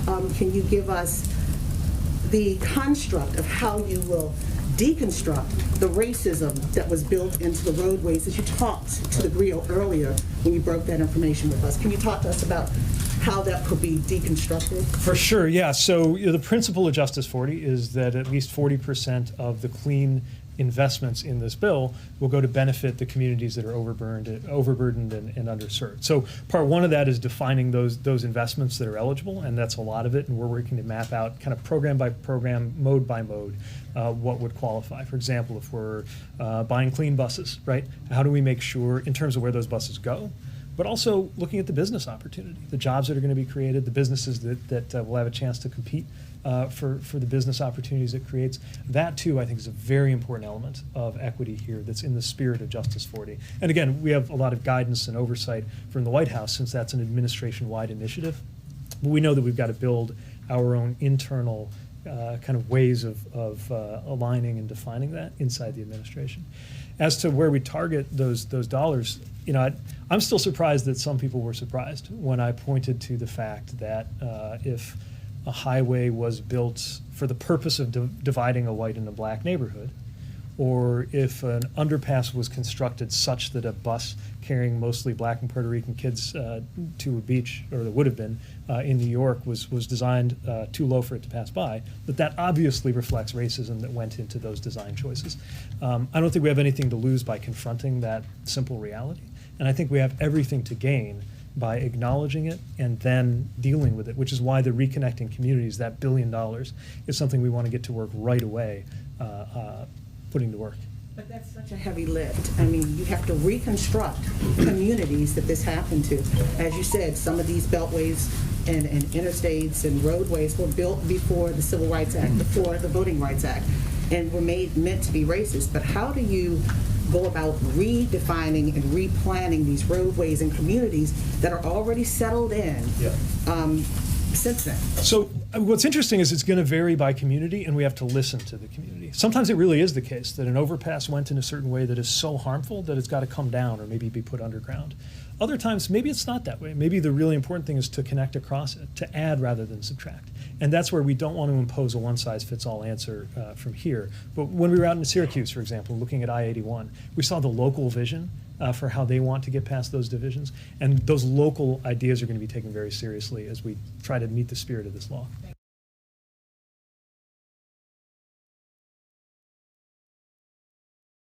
can you give us the construct of how you will deconstruct the racism that was built into the roadways that you talked to the griot earlier when you broke that information with us? Can you talk to us about how that could be deconstructed? For sure, yeah. So the principle of Justice 40 is that at least 40% of the clean investments in this bill will go to benefit the communities that are overburdened and underserved. So part one of that is defining those investments that are eligible, and that's a lot of it, and we're working to map out kind of program by program, mode by mode, what would qualify. For example, if we're buying clean buses, right? How do we make sure, in terms of where those buses go, but also looking at the business opportunity, the jobs that are going to be created, the businesses that will have a chance to compete for the business opportunities it creates. That too, I think, is a very important element of equity here that's in the spirit of Justice 40. And again, we have a lot of guidance and oversight from the White House since that's an administration-wide initiative. But we know that we've got to build our own internal kind of ways of aligning and defining that inside the administration. As to where we target those dollars, you know, I'm still surprised that some people were surprised when I pointed to the fact that if a highway was built for the purpose of dividing a white and a black neighborhood, or if an underpass was constructed such that a bus carrying mostly black and Puerto Rican kids to a beach, or that would have been in New York, was designed too low for it to pass by, that obviously reflects racism that went into those design choices. I don't think we have anything to lose by confronting that simple reality, and I think we have everything to gain by acknowledging it and then dealing with it, which is why the Reconnecting Communities, that $1 billion, is something we want to get to work right away, putting to work. But that's such a heavy lift. I mean, you have to reconstruct communities that this happened to. As you said, some of these beltways and interstates and roadways were built before the Civil Rights Act, before the Voting Rights Act, and were meant to be racist. But how do you go about redefining and replanning these roadways and communities that are already settled in since then? So what's interesting is it's going to vary by community, and we have to listen to the community. Sometimes it really is the case that an overpass went in a certain way that is so harmful that it's got to come down or maybe be put underground. Other times, maybe it's not that way. Maybe the really important thing is to connect across it, to add rather than subtract. And that's where we don't want to impose a one-size-fits-all answer from here. But when we were out in Syracuse, for example, looking at I-81, we saw the local vision for how they want to get past those divisions. And those local ideas are going to be taken very seriously as we try to meet the spirit of this law.